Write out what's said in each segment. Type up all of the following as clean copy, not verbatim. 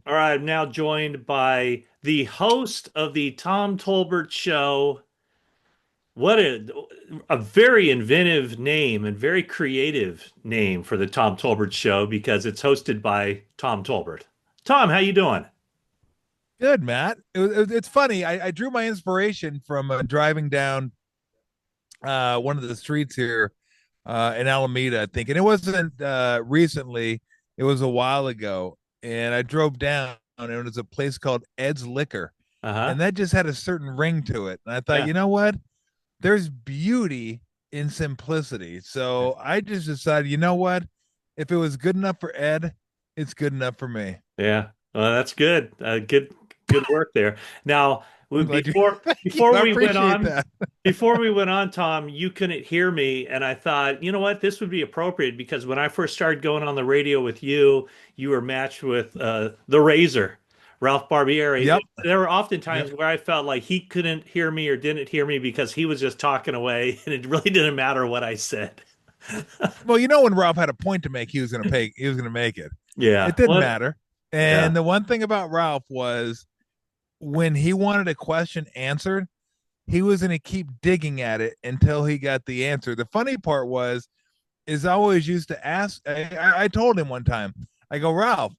All right, I'm now joined by the host of the Tom Tolbert Show. What a very inventive name and very creative name for the Tom Tolbert Show because it's hosted by Tom Tolbert. Tom, how you doing? Good, Matt. It's funny. I drew my inspiration from driving down one of the streets here in Alameda, I think, and it wasn't recently. It was a while ago, and I drove down, and it was a place called Ed's Liquor, Uh-huh. and that just had a certain ring to it. And I thought, Yeah. you know what? There's beauty in simplicity. So I just decided, you know what? If it was good enough for Ed, it's good enough for me. Yeah. Well, that's good. Good work there. Now, I'm glad you. Thank you. before I we went appreciate on, that. Tom, you couldn't hear me, and I thought, you know what, this would be appropriate because when I first started going on the radio with you, you were matched with the Razor, Ralph Barbieri. Yep. There were often Yep. times where I felt like he couldn't hear me or didn't hear me because he was just talking away, and it really didn't matter what I said. Well, when Ralph had a point to make, he was going to pay. He was going to make it. It Yeah. didn't Well, matter. yeah. And the one thing about Ralph was when he wanted a question answered, he was going to keep digging at it until he got the answer. The funny part was, is I always used to ask. I told him one time, I go, Ralph,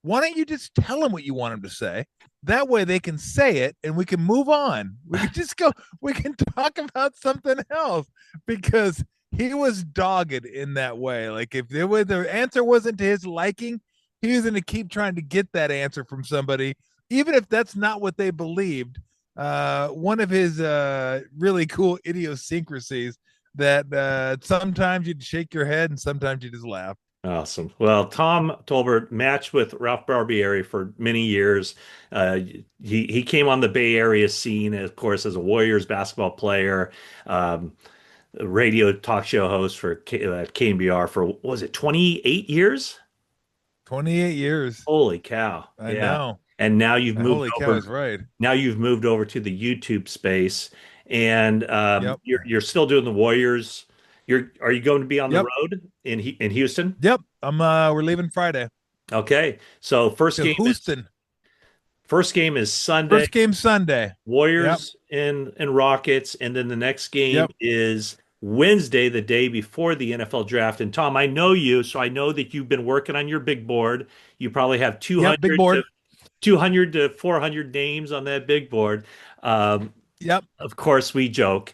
why don't you just tell them what you want them to say? That way they can say it and we can move on. We can just go, we can talk about something else because he was dogged in that way. Like if the answer wasn't to his liking, he was going to keep trying to get that answer from somebody, even if that's not what they believed. One of his really cool idiosyncrasies that sometimes you'd shake your head and sometimes you just laugh. Awesome. Well, Tom Tolbert matched with Ralph Barbieri for many years. Uh, he came on the Bay Area scene, of course, as a Warriors basketball player, a radio talk show host for KNBR for what was it 28 years? 28 years. Holy cow! I Yeah. know. And now you've moved Holy cow is over. right. Now you've moved over to the YouTube space, and Yep. you're still doing the Warriors. Are you going to be on the Yep. road in Houston? Yep. We're leaving Friday Okay, so to Houston. first game is Sunday, First game Sunday. Yep. Warriors and Rockets, and then the next game Yep. is Wednesday, the day before the NFL draft. And Tom, I know you, so I know that you've been working on your big board. You probably have Yep. Big 200 to board. 200 to 400 names on that big board. Um, Yep. of course, we joke,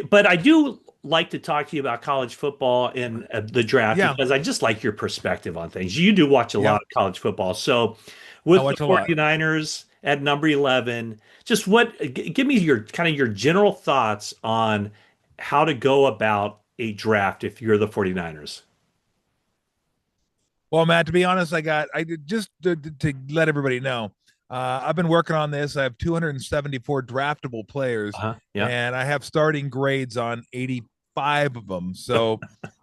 but I do like to talk to you about college football and the draft Yeah. because I just like your perspective on things. You do watch a lot Yep. of college football. So, I with the watch a lot. 49ers at number 11, just give me your kind of your general thoughts on how to go about a draft if you're the 49ers. Well, Matt, to be honest, just to let everybody know, I've been working on this. I have 274 draftable players, Uh-huh. Yeah. and I have starting grades on 85 of them. So,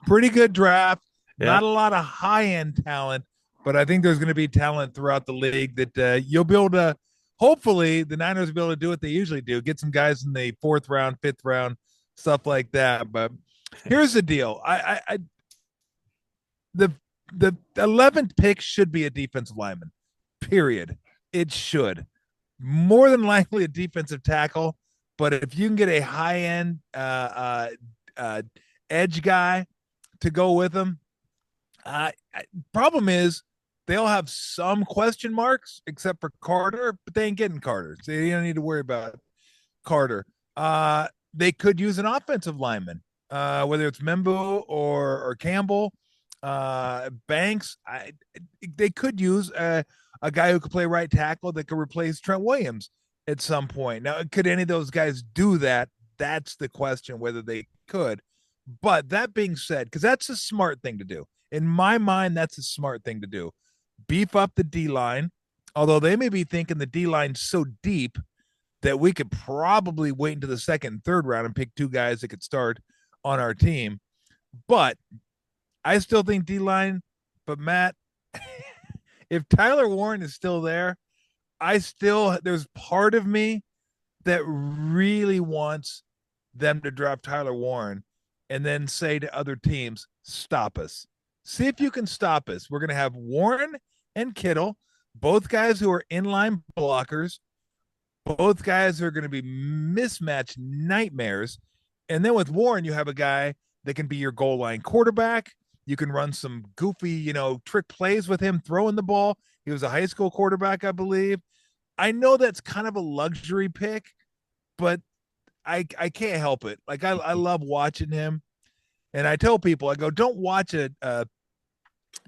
pretty good draft. Yeah. Not a lot of high end talent, but I think there's going to be talent throughout the league that you'll be able to. Hopefully, the Niners will be able to do what they usually do: get some guys in the fourth round, fifth round, stuff like that. But here's the deal: the the 11th pick should be a defensive lineman. Period. It should. More than likely a defensive tackle, but if you can get a high end uh, edge guy to go with them, uh, problem is they'll have some question marks except for Carter, but they ain't getting Carter, so you don't need to worry about Carter. They could use an offensive lineman, whether it's Membo or Campbell, Banks. They could use a guy who could play right tackle that could replace Trent Williams at some point. Now, could any of those guys do that? That's the question, whether they could. But that being said, because that's a smart thing to do. In my mind, that's a smart thing to do. Beef up the D line, although they may be thinking the D line's so deep that we could probably wait into the second and third round and pick two guys that could start on our team. But I still think D line. But Matt, if Tyler Warren is still there, there's part of me that really wants them to draft Tyler Warren and then say to other teams, stop us. See if you can stop us. We're going to have Warren and Kittle. both guys who are inline blockers, both guys who are going to be mismatch nightmares. And then with Warren, you have a guy that can be your goal line quarterback. You can run some goofy, trick plays with him throwing the ball. He was a high school quarterback, I believe. I know that's kind of a luxury pick, but I can't help it. Like I love watching him, and I tell people, I go, don't watch a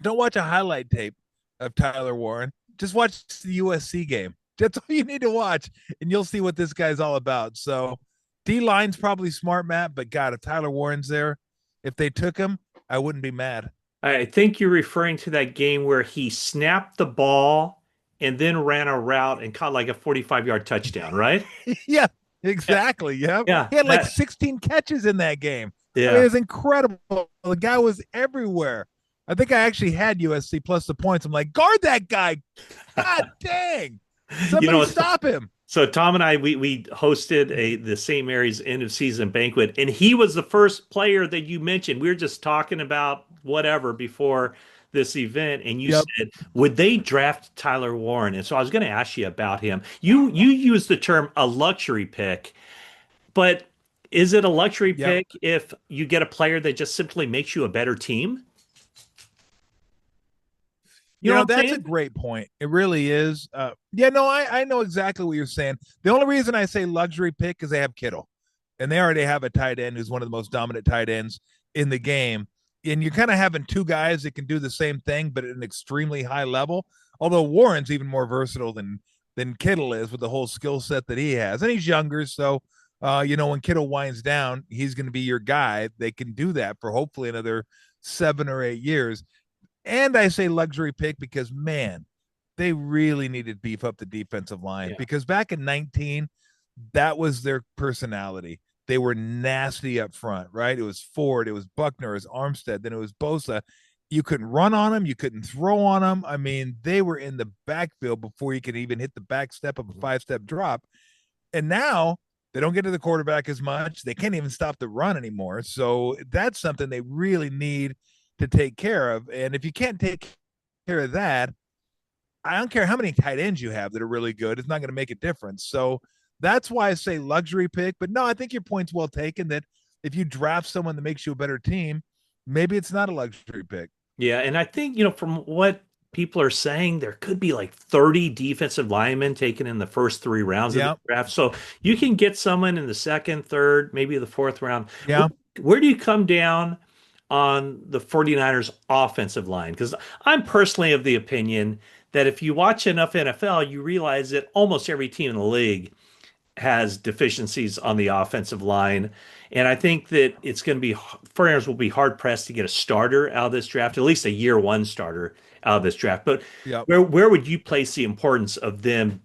highlight tape of Tyler Warren. Just watch the USC game. That's all you need to watch, and you'll see what this guy's all about. So D line's probably smart, Matt, but God, if Tyler Warren's there, if they took him, I wouldn't be mad. I think you're referring to that game where he snapped the ball and then ran a route and caught like a 45-yard touchdown, right? Yeah, Yeah, exactly. Yeah. yeah, He had like that, 16 catches in that game. I mean, it yeah. was incredible. The guy was everywhere. I think I actually had USC plus the points. I'm like, guard that guy. God dang. You Somebody know, stop him. so Tom and I we hosted the St. Mary's end of season banquet, and he was the first player that you mentioned. We were just talking about whatever before this event, and you Yep. said, would they draft Tyler Warren? And so I was going to ask you about him. You used the term a luxury pick, but is it a luxury Yep. pick if you get a player that just simply makes you a better team? You know what I'm That's a saying? great point. It really is. Yeah, no, I know exactly what you're saying. The only reason I say luxury pick is they have Kittle, and they already have a tight end who's one of the most dominant tight ends in the game. And you're kind of having two guys that can do the same thing, but at an extremely high level. Although Warren's even more versatile than Kittle is with the whole skill set that he has, and he's younger, so when Kittle winds down, he's going to be your guy. They can do that for hopefully another 7 or 8 years. And I say luxury pick because, man, they really needed to beef up the defensive line Yeah. because back in 19, that was their personality. They were nasty up front, right? It was Ford, it was Buckner, it was Armstead, then it was Bosa. You couldn't run on them, you couldn't throw on them. I mean, they were in the backfield before you could even hit the back step of a 5 step drop. And now they don't get to the quarterback as much. They can't even stop the run anymore. So that's something they really need to take care of. And if you can't take care of that, I don't care how many tight ends you have that are really good, it's not going to make a difference. So that's why I say luxury pick. But no, I think your point's well taken that if you draft someone that makes you a better team, maybe it's not a luxury pick. Yeah, and I think, from what people are saying, there could be like 30 defensive linemen taken in the first three rounds of the Yeah. draft. So you can get someone in the second, third, maybe the fourth round. Where, Yeah. where do you come down on the 49ers offensive line? Because I'm personally of the opinion that if you watch enough NFL, you realize that almost every team in the league has deficiencies on the offensive line. And I think that it's going to be, 49ers will be hard pressed to get a starter out of this draft, at least a year one starter out of this draft. But Yeah. where would you place the importance of them,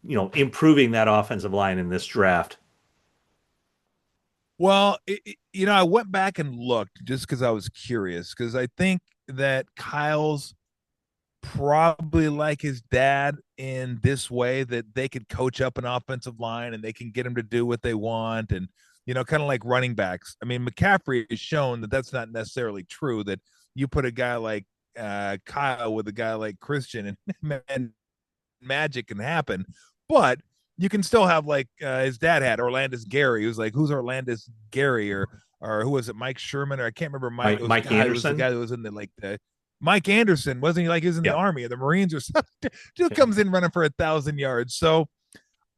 improving that offensive line in this draft? Well, I went back and looked just because I was curious because I think that Kyle's probably like his dad in this way that they could coach up an offensive line and they can get him to do what they want and kind of like running backs. I mean, McCaffrey has shown that that's not necessarily true. That you put a guy like Kyle with a guy like Christian and magic can happen, but you can still have like his dad had Orlandis Gary, who's like who's Orlandis Gary or who was it, Mike Sherman, or I can't remember. Mike, it was Mike God, it was the Anderson? guy that was in the Mike Anderson, wasn't he? Like he was in the Yeah. army or the Marines or something. Dude Yeah. comes in running for 1,000 yards. So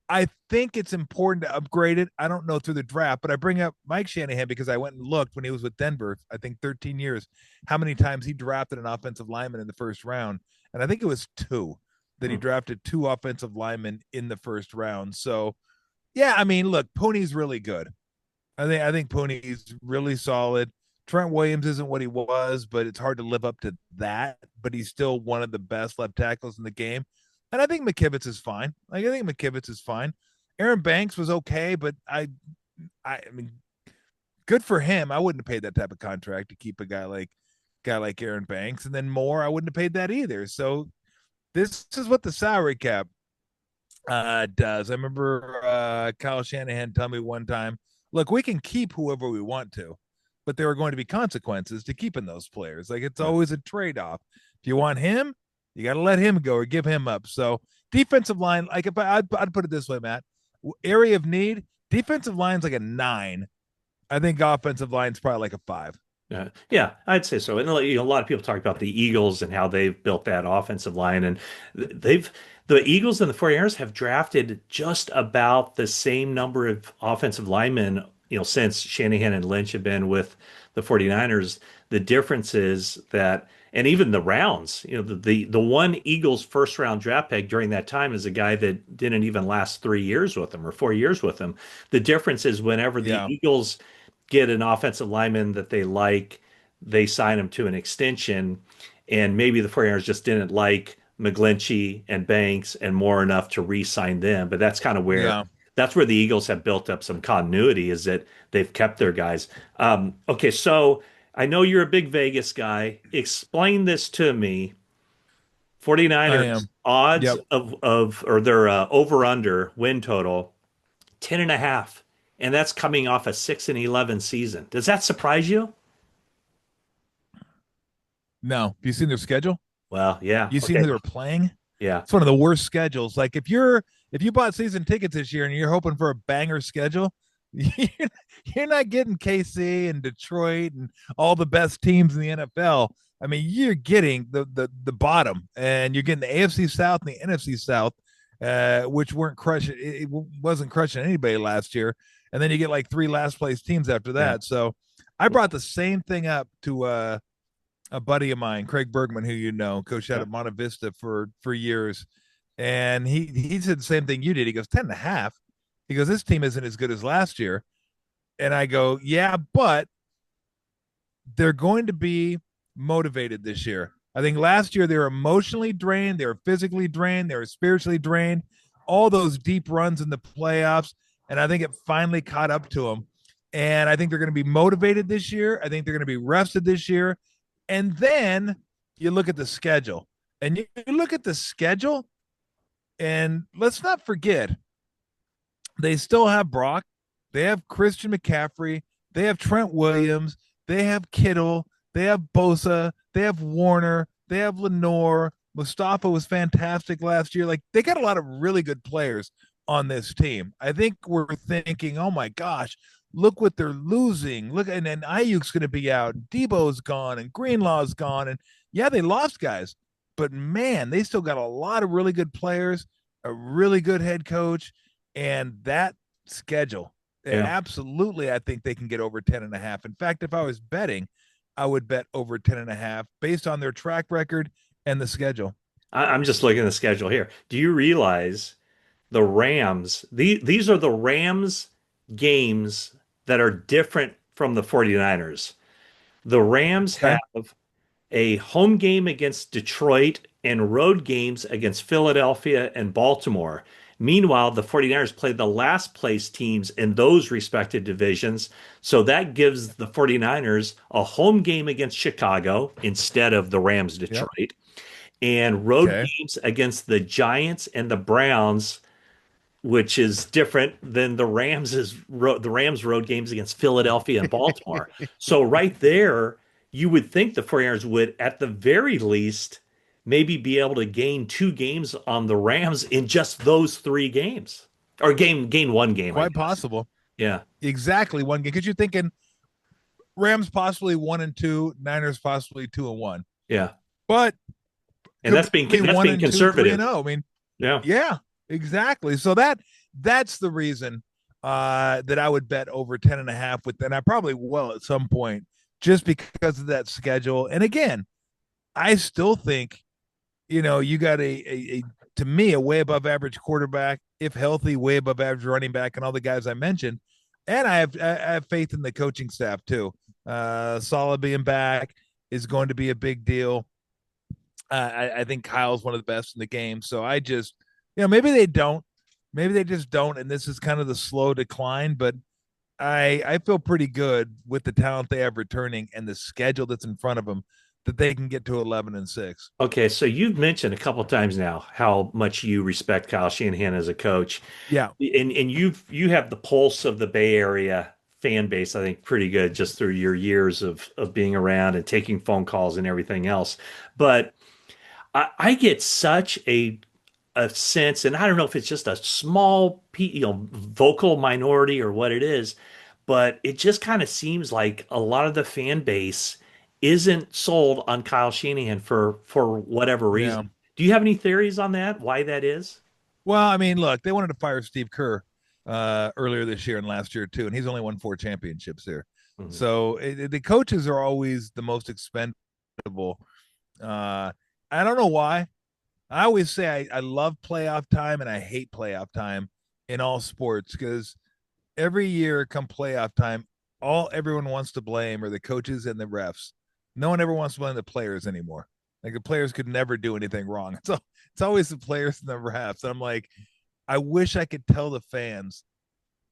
I think it's important to upgrade it. I don't know through the draft, but I bring up Mike Shanahan because I went and looked when he was with Denver, I think 13 years, how many times he drafted an offensive lineman in the first round. And I think it was two that he Hmm. drafted two offensive linemen in the first round. So yeah, I mean, look, Pony's really good. I think Pony's really solid. Trent Williams isn't what he was, but it's hard to live up to that. But he's still one of the best left tackles in the game. And I think McKivitz is fine. Like I think McKivitz is fine. Aaron Banks was okay, but I mean, good for him. I wouldn't have paid that type of contract to keep a guy like Aaron Banks, and then more. I wouldn't have paid that either. So this is what the salary cap does. I remember Kyle Shanahan telling me one time, look, we can keep whoever we want to, but there are going to be consequences to keeping those players. Like it's Yeah. always a trade off. If you want him, You got to let him go or give him up. So defensive line, like if I'd put it this way, Matt, area of need, defensive line's like a 9. I think offensive line's probably like a 5. Yeah, I'd say so. And a lot of people talk about the Eagles and how they've built that offensive line, and they've the Eagles and the 49ers have drafted just about the same number of offensive linemen, since Shanahan and Lynch have been with the 49ers. The difference is that, and even the rounds, the one Eagles first round draft pick during that time is a guy that didn't even last 3 years with them or 4 years with them. The difference is whenever the Yeah. Eagles get an offensive lineman that they like, they sign him to an extension. And maybe the 49ers just didn't like McGlinchey and Banks and more enough to re-sign them. But Yeah. that's where the Eagles have built up some continuity, is that they've kept their guys. Okay, so I know you're a big Vegas guy. Explain this to me. I 49ers am. odds Yep. of or their over under win total 10.5, and that's coming off a 6-11 season. Does that surprise you? No. Have you seen their schedule? Well, yeah. You seen Okay. who they're playing? Yeah. It's one of the worst schedules. Like if you bought season tickets this year and you're hoping for a banger schedule, you're not getting KC and Detroit and all the best teams in the NFL. I mean, you're getting the bottom, and you're getting the AFC South and the NFC South, which weren't crushing. It wasn't crushing anybody last year, and then you get like 3 last place teams after Yeah. that. So I brought the same thing up to a buddy of mine, Craig Bergman, who coached out Yeah. at Monte Vista for years, and he said the same thing you did. He goes 10.5. He goes, this team isn't as good as last year, and I go, yeah, but they're going to be motivated this year. I think last year they were emotionally drained, they were physically drained, they were spiritually drained. All those deep runs in the playoffs, and I think it finally caught up to them. And I think they're going to be motivated this year. I think they're going to be rested this year. And then you look at the schedule, and you look at the schedule, and let's not forget they still have Brock, they have Christian McCaffrey, they have Trent Williams, they have Kittle, they have Bosa, they have Warner, they have Lenore. Mustafa was fantastic last year. Like they got a lot of really good players on this team. I think we're thinking, oh my gosh, look what they're losing. Look, and then Ayuk's going to be out, Debo's gone, and Greenlaw's gone, and yeah, they lost guys, but man, they still got a lot of really good players, a really good head coach, and that schedule. Yeah. Absolutely, I think they can get over 10.5. In fact, if I was betting, I would bet over 10.5 based on their track record and the schedule. I'm just looking at the schedule here. Do you realize the Rams, these are the Rams games that are different from the 49ers? The Rams Okay. have a home game against Detroit and road games against Philadelphia and Baltimore. Meanwhile, the 49ers played the last place teams in those respective divisions. So that gives the 49ers a home game against Chicago instead of the Rams Yep. Detroit, and road Okay. games against the Giants and the Browns, which is different than the Rams road games against Philadelphia and Baltimore. So right there, you would think the 49ers would at the very least maybe be able to gain 2 games on the Rams in just those 3 games. Or gain 1 game, I Quite guess. possible. Yeah. Exactly one game. Because you're thinking Rams possibly 1-2, Niners possibly 2-1. Yeah. But And could be that's one being and two, three conservative. and oh. I mean, Yeah. yeah, exactly. So that's the reason that I would bet over 10.5 with, and I probably will at some point, just because of that schedule. And again, I still think, you got a to me, a way above average quarterback, if healthy, way above average running back, and all the guys I mentioned. And I have faith in the coaching staff too. Solid being back is going to be a big deal. I think Kyle's one of the best in the game. So I just, maybe they don't, maybe they just don't, and this is kind of the slow decline. But I feel pretty good with the talent they have returning and the schedule that's in front of them that they can get to 11-6. Okay, so you've mentioned a couple times now how much you respect Kyle Shanahan as a coach. Yeah, And you have the pulse of the Bay Area fan base, I think, pretty good just through your years of being around and taking phone calls and everything else. But I get such a sense, and I don't know if it's just a small, vocal minority or what it is, but it just kind of seems like a lot of the fan base isn't sold on Kyle Shanahan for whatever Yeah. reason. Do you have any theories on that? Why that is? Well, I mean, look, they wanted to fire Steve Kerr earlier this year and last year too, and he's only won 4 championships here. Mhm. So the coaches are always the most expendable. I don't know why. I always say I love playoff time and I hate playoff time in all sports because every year come playoff time, all everyone wants to blame are the coaches and the refs. No one ever wants to blame the players anymore. Like the players could never do anything wrong. So it's always the players and the refs. And I'm like, I wish I could tell the fans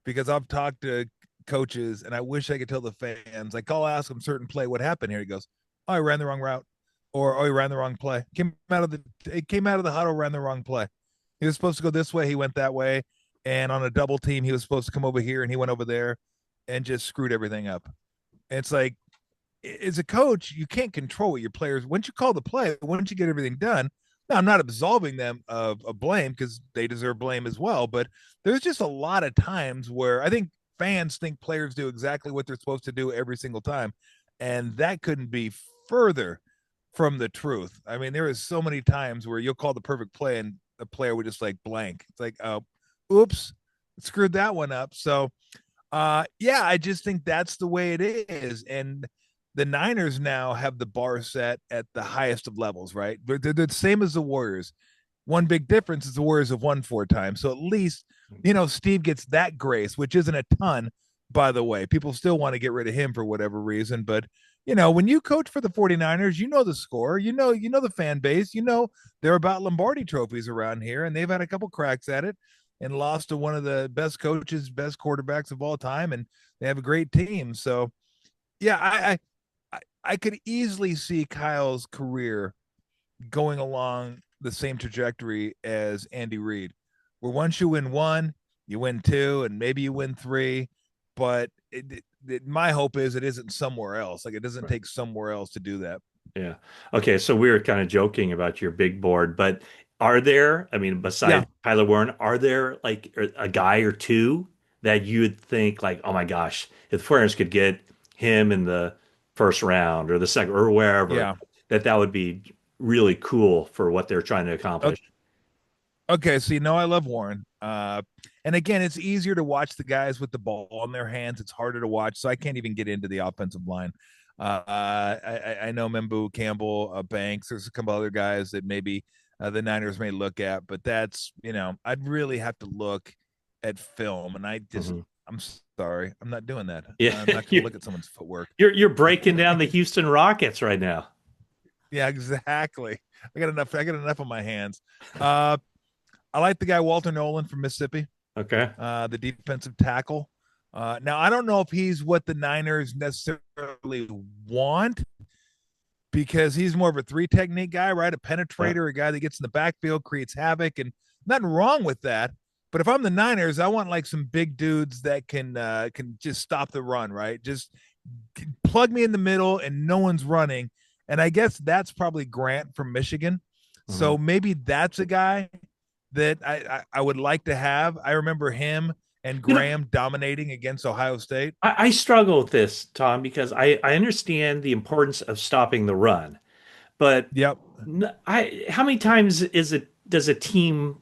because I've talked to coaches and I wish I could tell the fans. Like I'll ask them certain play, what happened here? He goes, oh, I ran the wrong route, or oh, he ran the wrong play. Came out of the huddle, ran the wrong play. He was supposed to go this way, he went that way, and on a double team, he was supposed to come over here and he went over there, and just screwed everything up. And it's like, as a coach, you can't control what your players. Once you call the play, once you get everything done, now I'm not absolving them of blame because they deserve blame as well. But there's just a lot of times where I think fans think players do exactly what they're supposed to do every single time, and that couldn't be further from the truth. I mean, there is so many times where you'll call the perfect play and the player would just like blank. It's like, oops, screwed that one up. So yeah, I just think that's the way it is. And the Niners now have the bar set at the highest of levels, right? They're the same as the Warriors. One big difference is the Warriors have won 4 times. So at least, Steve gets that grace, which isn't a ton, by the way. People still want to get rid of him for whatever reason. But, when you coach for the 49ers, you know the score, the fan base, they're about Lombardi trophies around here, and they've had a couple cracks at it and lost to one of the best coaches, best quarterbacks of all time, and they have a great team. So, yeah, I could easily see Kyle's career going along the same trajectory as Andy Reid, where once you win one, you win two, and maybe you win three. But my hope is it isn't somewhere else. Like it doesn't Right. take somewhere else to do that. Yeah. Okay. So we were kind of joking about your big board, but are there, I mean, Yeah, besides Tyler Warren, are there like a guy or two that you would think like, oh my gosh, if the 49ers could get him in the first round or the second or wherever, yeah. that would be really cool for what they're trying to accomplish. Okay, so I love Warren. And again, it's easier to watch the guys with the ball in their hands. It's harder to watch, so I can't even get into the offensive line. I know Membu, Campbell, Banks. There's a couple other guys that maybe the Niners may look at, but that's I'd really have to look at film, and Mhm. I'm sorry, I'm not doing that. Yeah. I'm not going to look at someone's footwork. You're breaking down the Houston Rockets right now. Yeah, exactly. I got enough on my hands. Uh, I like the guy Walter Nolan from Mississippi. Okay. The defensive tackle. Now, I don't know if he's what the Niners necessarily want because he's more of a three technique guy, right? A Yeah. penetrator, a guy that gets in the backfield, creates havoc, and nothing wrong with that. But if I'm the Niners, I want like some big dudes that can just stop the run, right? Just plug me in the middle and no one's running. And I guess that's probably Grant from Michigan. Mhm. So maybe that's a guy that I would like to have. I remember him and You know, Graham dominating against Ohio State. I struggle with this, Tom, because I understand the importance of stopping the run, but Yep. how many times does a team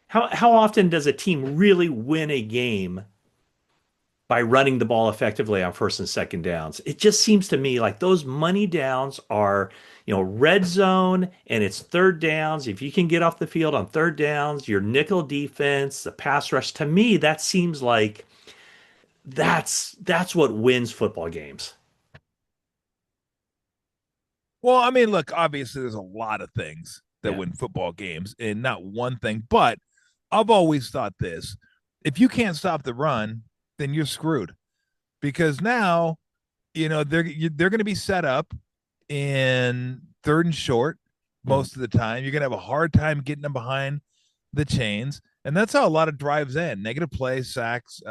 how often does a team really win a game by running the ball effectively on first and second downs? It just seems to me like those money downs are, red zone and it's third downs. If you can get off the field on third downs, your nickel defense, the pass rush, to me, that seems like that's what wins football games. Well, I mean, look, obviously there's a lot of things that Yeah. win football games and not one thing, but I've always thought this. If you can't stop the run, then you're screwed because now, they're going to be set up in third and short Mhm. most of the time. You're going to have a hard time getting them behind the chains. And that's how a lot of drives end. Negative plays, sacks,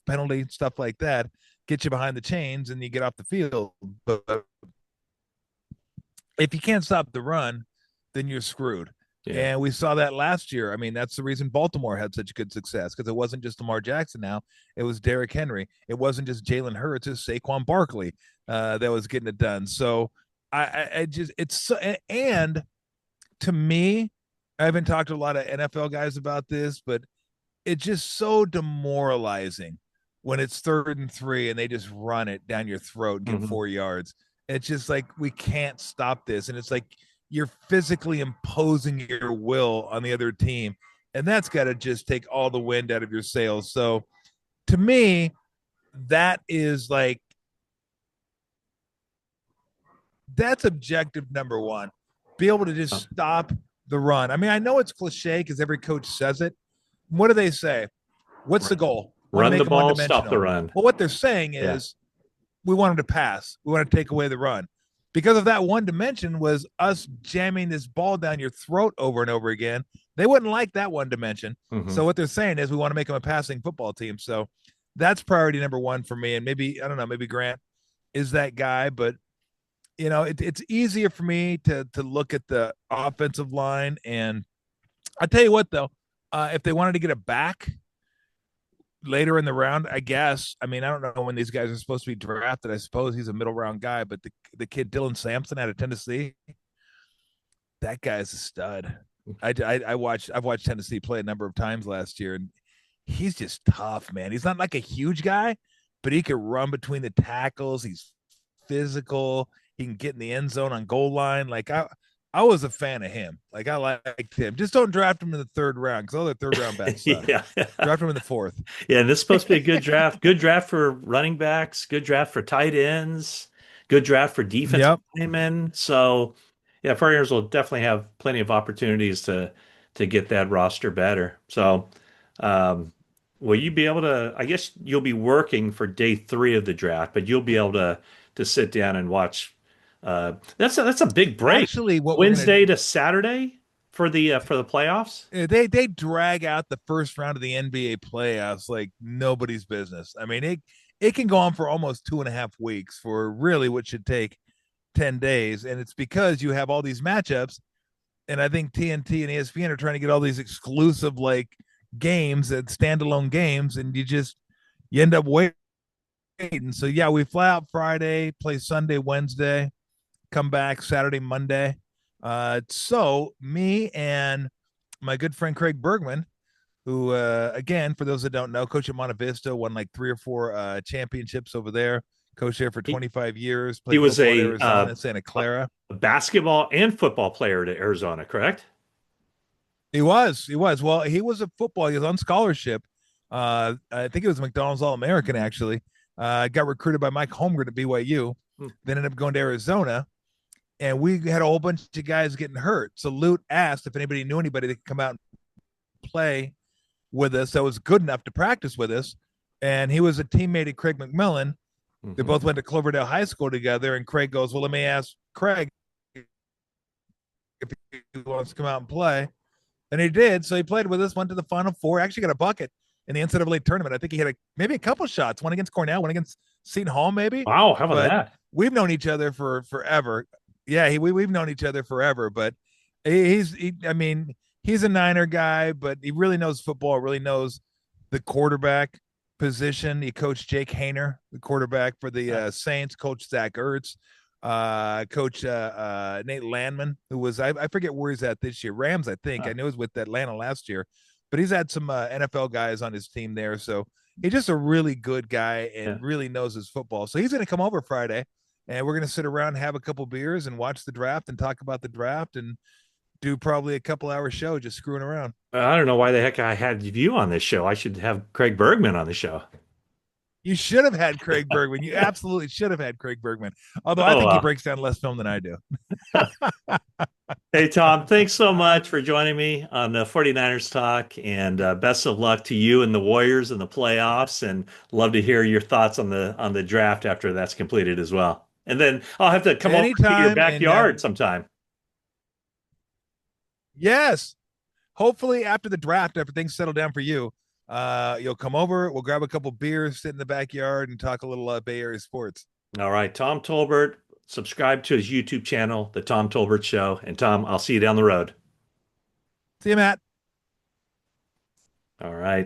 penalty, stuff like that get you behind the chains and you get off the field. But if you can't stop the run, then you're screwed. Yeah. And we saw that last year. I mean, that's the reason Baltimore had such good success, because it wasn't just Lamar Jackson now. It was Derrick Henry. It wasn't just Jalen Hurts. It was Saquon Barkley that was getting it done. So I just, it's so, and to me, I haven't talked to a lot of NFL guys about this, but it's just so demoralizing when it's 3rd and 3 and they just run it down your throat and get Hmm. 4 yards. It's just like, we can't stop this. And it's like you're physically imposing your will on the other team. And that's got to just take all the wind out of your sails. So to me, that is like, that's objective number one. Be able to just stop the run. I mean, I know it's cliche because every coach says it. What do they say? What's the goal? Want to Run the make them one ball, stop the dimensional. run. Well, what they're saying Yeah. is, we wanted to pass. We want to take away the run. Because of that one dimension was us jamming this ball down your throat over and over again. They wouldn't like that one dimension. Hmm. So what they're saying is, we want to make them a passing football team. So that's priority number one for me. And maybe, I don't know, maybe Grant is that guy, but it's easier for me to look at the offensive line. And I tell you what, though, if they wanted to get it back later in the round, I guess. I mean, I don't know when these guys are supposed to be drafted. I suppose he's a middle round guy, but the kid Dylan Sampson out of Tennessee, that guy's a stud. I've watched Tennessee play a number of times last year, and he's just tough, man. He's not like a huge guy, but he can run between the tackles. He's physical. He can get in the end zone on goal line. Like, I was a fan of him. Like, I liked him. Just don't draft him in the 3rd round, because all the 3rd round backs suck. Yeah. Draft him in the 4th. Yeah, and this is supposed to be a good draft. Good draft for running backs, good draft for tight ends, good draft for defensive Yep. linemen. So, yeah, Furriers will definitely have plenty of opportunities to get that roster better. So, um, will you be able to? I guess you'll be working for day 3 of the draft, but you'll be able to sit down and watch. That's a big break. Actually, what we're gonna Wednesday to Saturday for the playoffs. they drag out the first round of the NBA playoffs like nobody's business. I mean, it can go on for almost 2.5 weeks for really what should take 10 days, and it's because you have all these matchups. And I think TNT and ESPN are trying to get all these exclusive like games and standalone games, and you end up waiting. So yeah, we fly out Friday, play Sunday, Wednesday, come back Saturday, Monday. So me and my good friend Craig Bergman, who again, for those that don't know, coach at Monte Vista, won like 3 or 4 championships over there. Coached there for He, 25 years. he Played was football at Arizona, Santa Clara. a basketball and football player at Arizona, correct? He was. He was. Well, he was a football. He was on scholarship. I think it was McDonald's All American, actually. Got recruited by Mike Holmgren at BYU, Hmm. then ended up going to Arizona. And we had a whole bunch of guys getting hurt. So Lute asked if anybody knew anybody that could come out and play with us that was good enough to practice with us. And he was a teammate of Craig McMillan. They Hmm. both went to Cloverdale High School together. And Craig goes, well, let me ask Craig if he wants to come out and play. And he did. So he played with us, went to the Final Four, actually got a bucket in the NCAA tournament. I think he had maybe a couple shots, one against Cornell, one against Seton Hall, maybe. Wow, how about But that? we've known each other for forever. Yeah, we've known each other forever. But I mean, he's a Niner guy, but he really knows football, really knows the quarterback position. He coached Jake Hayner, the quarterback for the Saints, coached Zach Ertz, coach Nate Landman, who was I forget where he's at this year. Rams, I think. I know he was with Atlanta last year, but he's had some NFL guys on his team there. So he's just a really good guy Yeah. and really knows his football. So he's going to come over Friday, and we're going to sit around, have a couple beers, and watch the draft and talk about the draft and do probably a couple hour show just screwing around. I don't know why the heck I had you on this show. I should have Craig Bergman on the show. You should have had Craig Bergman. You absolutely should have had Craig Bergman. Although I Oh, think he well. breaks down less film than I do. Hey, Tom, thanks so much for joining me on the 49ers Talk, and best of luck to you and the Warriors in the playoffs, and love to hear your thoughts on the draft after that's completed as well. And then I'll have to come over to your Anytime. And backyard sometime. yes, hopefully after the draft, after things settle down for you, you'll come over. We'll grab a couple beers, sit in the backyard, and talk a little Bay Area sports. All right, Tom Tolbert, Subscribe to his YouTube channel, The Tom Tolbert Show. And Tom, I'll see you down the road. See you, Matt. All right.